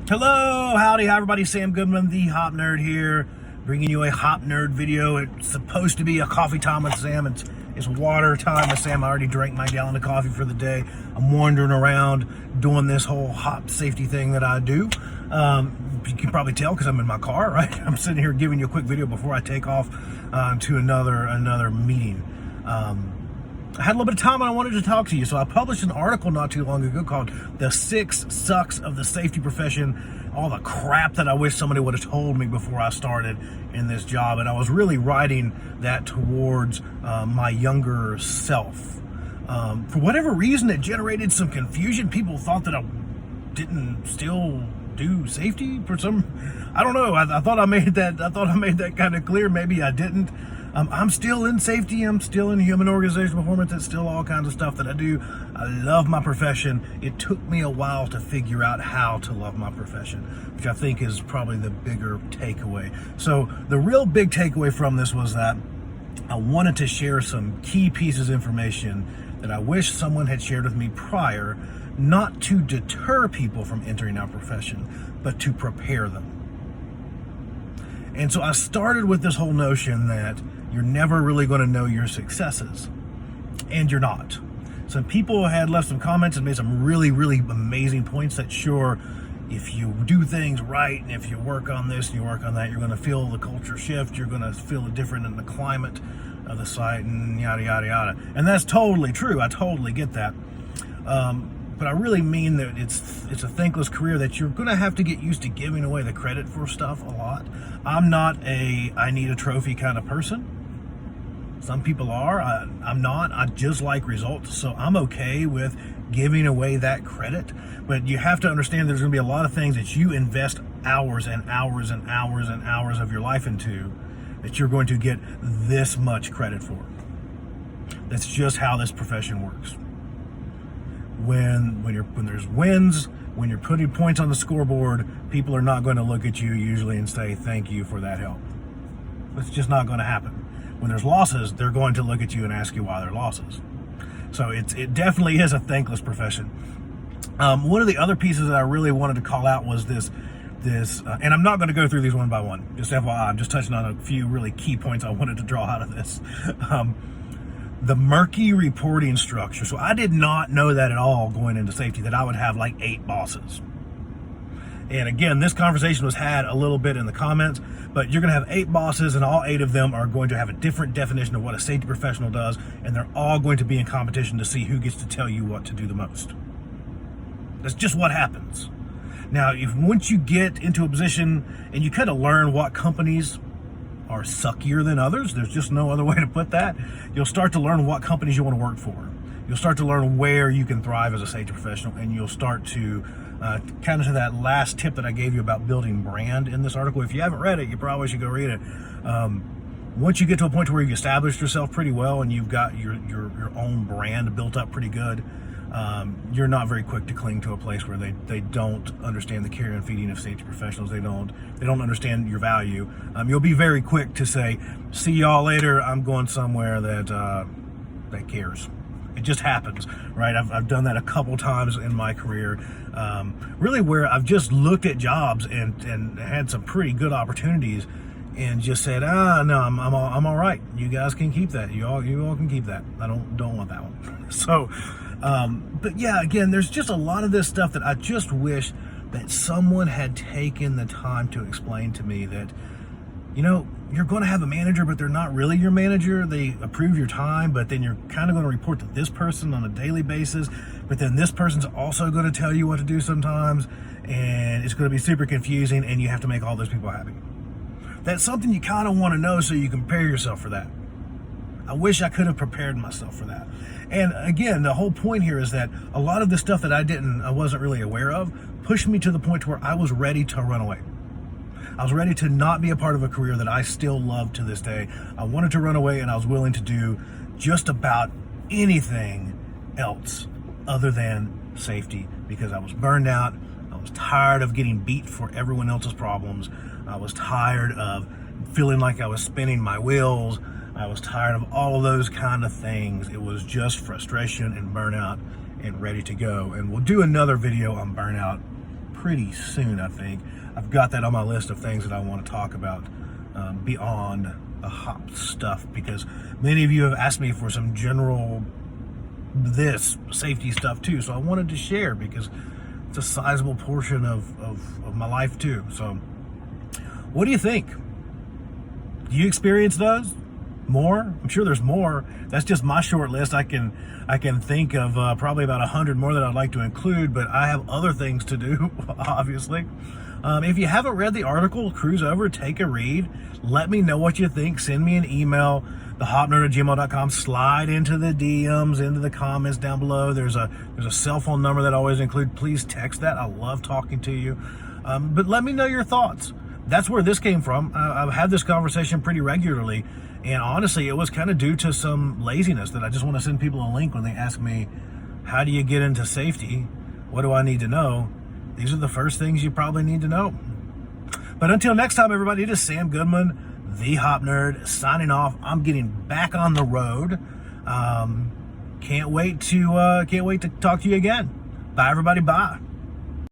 Hello, howdy, hi everybody, Sam Goodman, the Hop Nerd here, bringing you a Hop Nerd video. It's supposed to be a coffee time with Sam. It's water time with Sam. I already drank my gallon of coffee for the day. I'm wandering around doing this whole hop safety thing that I do. You can probably tell because I'm in my car, right? I'm sitting here giving you a quick video before I take off to another meeting. I had a little bit of time and I wanted to talk to you. So I published an article not too long ago called The 6 Sucks of the Safety Profession. All the crap that I wish somebody would have told me before I started in this job. And I was really writing that towards my younger self. For whatever reason, it generated some confusion. People thought that I didn't still do safety for some, I don't know. I thought I made that kind of clear. Maybe I didn't. I'm still in safety. I'm still in human organizational performance. It's still all kinds of stuff that I do. I love my profession. It took me a while to figure out how to love my profession, which I think is probably the bigger takeaway. So the real big takeaway from this was that I wanted to share some key pieces of information that I wish someone had shared with me prior, not to deter people from entering our profession, but to prepare them. And so I started with this whole notion that you're never really going to know your successes, and you're not. Some people had left some comments and made some really, really amazing points that sure, if you do things right and if you work on this and you work on that, you're going to feel the culture shift, you're going to feel it different in the climate of the site and yada, yada, yada. And that's totally true. I totally get that. But I really mean that it's a thankless career that you're going to have to get used to giving away the credit for stuff a lot. I'm not I need a trophy kind of person. Some people are. I'm not. I just like results. So I'm okay with giving away that credit. But you have to understand there's going to be a lot of things that you invest hours and hours and hours and hours of your life into that you're going to get this much credit for. That's just how this profession works. When there's wins, when you're putting points on the scoreboard, people are not going to look at you usually and say thank you for that help. It's just not going to happen. When there's losses, they're going to look at you and ask you why they're losses. So it definitely is a thankless profession. One of the other pieces that I really wanted to call out was this, and I'm not going to go through these one by one. Just FYI, I'm just touching on a few really key points I wanted to draw out of this. The murky reporting structure. So I did not know that at all going into safety, that I would have like 8 bosses. And again, this conversation was had a little bit in the comments, but you're going to have 8 bosses and all 8 of them are going to have a different definition of what a safety professional does. And they're all going to be in competition to see who gets to tell you what to do the most. That's just what happens. Now, once you get into a position and you kind of learn what companies are suckier than others, there's just no other way to put that, you'll start to learn what companies you want to work for. You'll start to learn where you can thrive as a safety professional, and you'll start to kind of to that last tip that I gave you about building brand in this article. If you haven't read it, you probably should go read it. Once you get to a point where you've established yourself pretty well and you've got your own brand built up pretty good, you're not very quick to cling to a place where they don't understand the care and feeding of safety professionals. They don't understand your value. You'll be very quick to say, see y'all later, I'm going somewhere that cares. It just happens, right? I've done that a couple times in my career, really, where I've just looked at jobs and had some pretty good opportunities and just said, no, I'm all right. You guys can keep that. You all can keep that. I don't want that one. So, but yeah, again, there's just a lot of this stuff that I just wish that someone had taken the time to explain to me that, you're going to have a manager, but they're not really your manager. They approve your time, but then you're kind of going to report to this person on a daily basis. But then this person's also going to tell you what to do sometimes, and it's going to be super confusing, and you have to make all those people happy. That's something you kind of want to know so you can prepare yourself for that. I wish I could have prepared myself for that. And again, the whole point here is that a lot of the stuff that I wasn't really aware of pushed me to the point where I was ready to run away. I was ready to not be a part of a career that I still love to this day. I wanted to run away, and I was willing to do just about anything else other than safety because I was burned out. I was tired of getting beat for everyone else's problems. I was tired of feeling like I was spinning my wheels. I was tired of all of those kind of things. It was just frustration and burnout and ready to go. And we'll do another video on burnout pretty soon, I think. I've got that on my list of things that I want to talk about beyond the hop stuff, because many of you have asked me for some general safety stuff too. So I wanted to share because it's a sizable portion of my life too. So what do you think? Do you experience those? More? I'm sure there's more. That's just my short list. I can think of probably about 100 more that I'd like to include, but I have other things to do, obviously. If you haven't read the article, cruise over, take a read. Let me know what you think. Send me an email, thehopnerd@gmail.com. Slide into the DMs, into the comments down below. There's a cell phone number that I always include. Please text that. I love talking to you. But let me know your thoughts. That's where this came from. I've had this conversation pretty regularly, and honestly, it was kind of due to some laziness that I just want to send people a link when they ask me, how do you get into safety? What do I need to know? These are the first things you probably need to know. But until next time, everybody, it is Sam Goodman, the Hop Nerd, signing off. I'm getting back on the road. Can't wait to talk to you again. Bye, everybody. Bye.